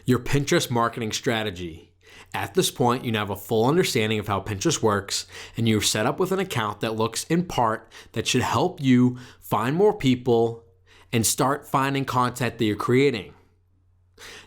Your Pinterest marketing strategy. At this point, you now have a full understanding of how Pinterest works, and you're set up with an account that looks in part that should help you find more people and start finding content that you're creating.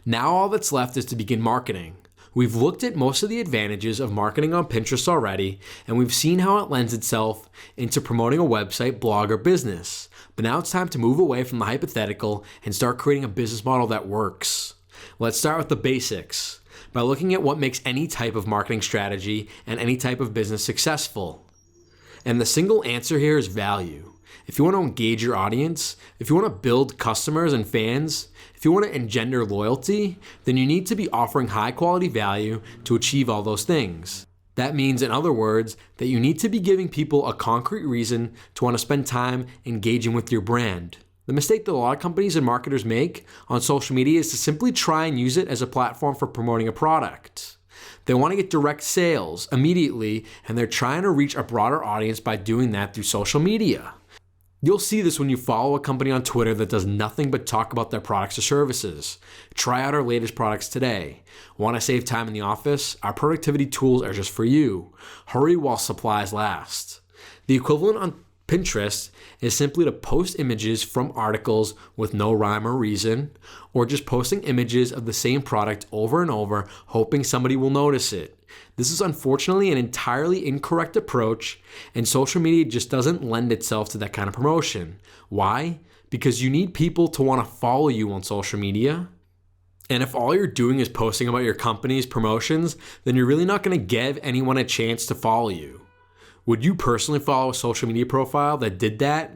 Now all that's left is to begin marketing. We've looked at most of the advantages of marketing on Pinterest already, and we've seen how it lends itself into promoting a website, blog, or business. But now it's time to move away from the hypothetical and start creating a business model that works. Let's start with the basics by looking at what makes any type of marketing strategy and any type of business successful. And the single answer here is value. If you want to engage your audience, if you want to build customers and fans, if you want to engender loyalty, then you need to be offering high quality value to achieve all those things. That means, in other words, that you need to be giving people a concrete reason to want to spend time engaging with your brand. The mistake that a lot of companies and marketers make on social media is to simply try and use it as a platform for promoting a product. They want to get direct sales immediately, and they're trying to reach a broader audience by doing that through social media. You'll see this when you follow a company on Twitter that does nothing but talk about their products or services. Try out our latest products today. Want to save time in the office? Our productivity tools are just for you. Hurry while supplies last. The equivalent on Pinterest is simply to post images from articles with no rhyme or reason, or just posting images of the same product over and over, hoping somebody will notice it. This is unfortunately an entirely incorrect approach, and social media just doesn't lend itself to that kind of promotion. Why? Because you need people to want to follow you on social media. And if all you're doing is posting about your company's promotions, then you're really not going to give anyone a chance to follow you. Would you personally follow a social media profile that did that?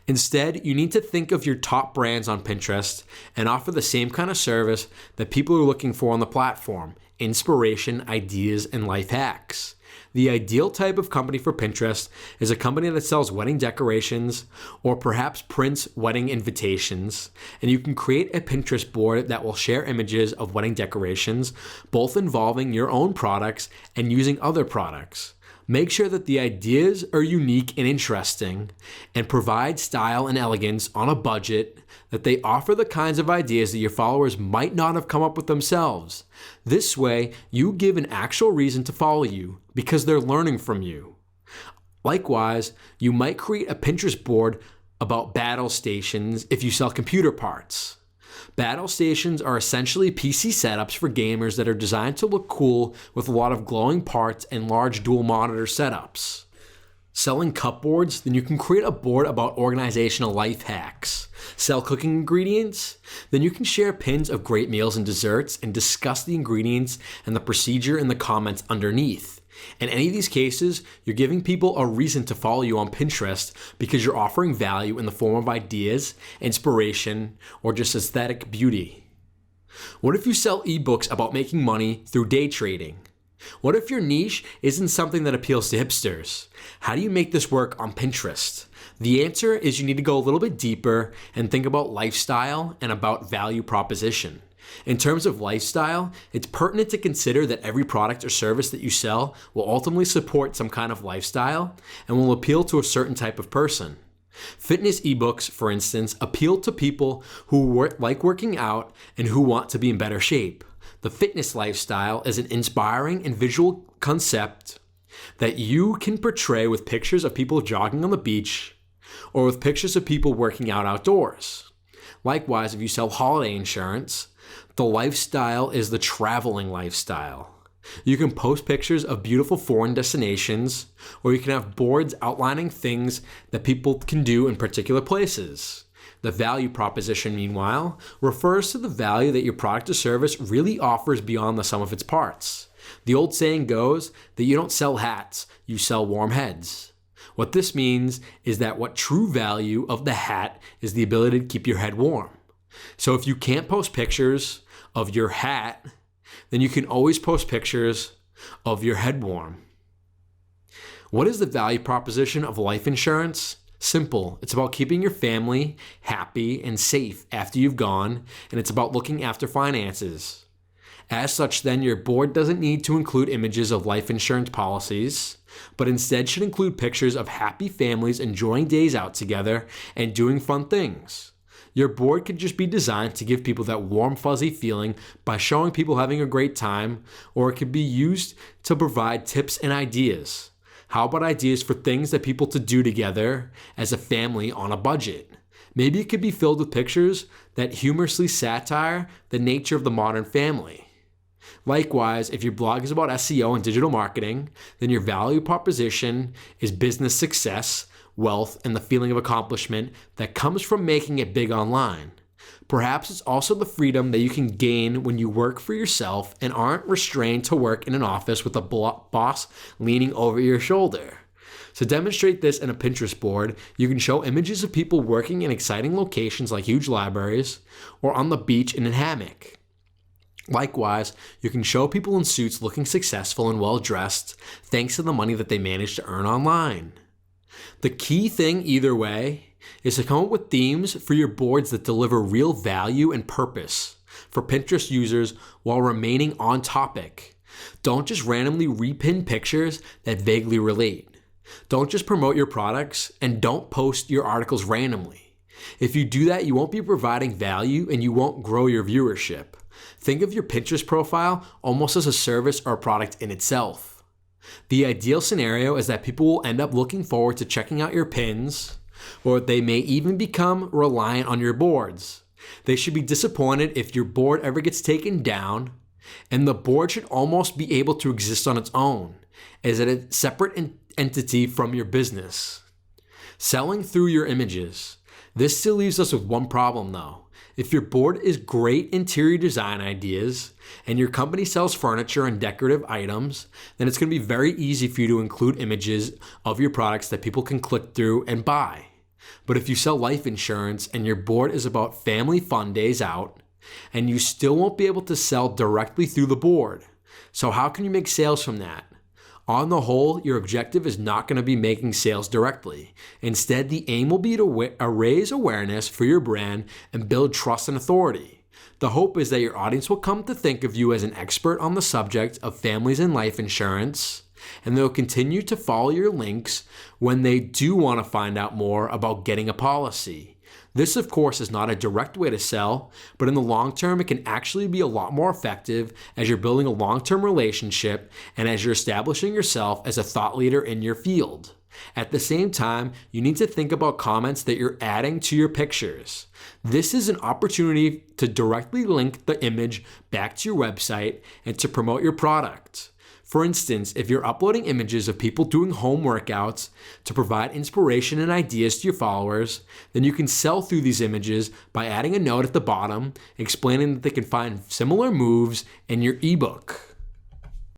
Instead, you need to think of your top brands on Pinterest and offer the same kind of service that people are looking for on the platform: inspiration, ideas, and life hacks. The ideal type of company for Pinterest is a company that sells wedding decorations or perhaps prints wedding invitations, and you can create a Pinterest board that will share images of wedding decorations, both involving your own products and using other products. Make sure that the ideas are unique and interesting, and provide style and elegance on a budget, that they offer the kinds of ideas that your followers might not have come up with themselves. This way, you give an actual reason to follow you because they're learning from you. Likewise, you might create a Pinterest board about battle stations if you sell computer parts. Battle stations are essentially PC setups for gamers that are designed to look cool with a lot of glowing parts and large dual monitor setups. Selling cupboards, then you can create a board about organizational life hacks. Sell cooking ingredients, then you can share pins of great meals and desserts and discuss the ingredients and the procedure in the comments underneath. In any of these cases, you're giving people a reason to follow you on Pinterest because you're offering value in the form of ideas, inspiration, or just aesthetic beauty. What if you sell ebooks about making money through day trading? What if your niche isn't something that appeals to hipsters? How do you make this work on Pinterest? The answer is you need to go a little bit deeper and think about lifestyle and about value proposition. In terms of lifestyle, it's pertinent to consider that every product or service that you sell will ultimately support some kind of lifestyle and will appeal to a certain type of person. Fitness ebooks, for instance, appeal to people who like working out and who want to be in better shape. The fitness lifestyle is an inspiring and visual concept that you can portray with pictures of people jogging on the beach or with pictures of people working out outdoors. Likewise, if you sell holiday insurance, the lifestyle is the traveling lifestyle. You can post pictures of beautiful foreign destinations, or you can have boards outlining things that people can do in particular places. The value proposition, meanwhile, refers to the value that your product or service really offers beyond the sum of its parts. The old saying goes that you don't sell hats, you sell warm heads. What this means is that what true value of the hat is the ability to keep your head warm. So if you can't post pictures of your hat, then you can always post pictures of your head warm. What is the value proposition of life insurance? Simple. It's about keeping your family happy and safe after you've gone, and it's about looking after finances. As such, then, your board doesn't need to include images of life insurance policies, but instead should include pictures of happy families enjoying days out together and doing fun things. Your board could just be designed to give people that warm, fuzzy feeling by showing people having a great time, or it could be used to provide tips and ideas. How about ideas for things that people to do together as a family on a budget? Maybe it could be filled with pictures that humorously satire the nature of the modern family. Likewise, if your blog is about SEO and digital marketing, then your value proposition is business success, wealth, and the feeling of accomplishment that comes from making it big online. Perhaps it's also the freedom that you can gain when you work for yourself and aren't restrained to work in an office with a boss leaning over your shoulder. To demonstrate this in a Pinterest board, you can show images of people working in exciting locations like huge libraries or on the beach in a hammock. Likewise, you can show people in suits looking successful and well-dressed thanks to the money that they managed to earn online. The key thing either way is to come up with themes for your boards that deliver real value and purpose for Pinterest users while remaining on topic. Don't just randomly repin pictures that vaguely relate. Don't just promote your products, and don't post your articles randomly. If you do that, you won't be providing value and you won't grow your viewership. Think of your Pinterest profile almost as a service or a product in itself. The ideal scenario is that people will end up looking forward to checking out your pins, or they may even become reliant on your boards. They should be disappointed if your board ever gets taken down, and the board should almost be able to exist on its own as a separate entity from your business. Selling through your images. This still leaves us with one problem though. If your board is great interior design ideas and your company sells furniture and decorative items, then it's going to be very easy for you to include images of your products that people can click through and buy. But if you sell life insurance and your board is about family fun days out, and you still won't be able to sell directly through the board. So how can you make sales from that? On the whole, your objective is not going to be making sales directly. Instead, the aim will be to raise awareness for your brand and build trust and authority. The hope is that your audience will come to think of you as an expert on the subject of families and life insurance, and they'll continue to follow your links when they do want to find out more about getting a policy. This, of course, is not a direct way to sell, but in the long term, it can actually be a lot more effective as you're building a long-term relationship and as you're establishing yourself as a thought leader in your field. At the same time, you need to think about comments that you're adding to your pictures. This is an opportunity to directly link the image back to your website and to promote your product. For instance, if you're uploading images of people doing home workouts to provide inspiration and ideas to your followers, then you can sell through these images by adding a note at the bottom explaining that they can find similar moves in your ebook.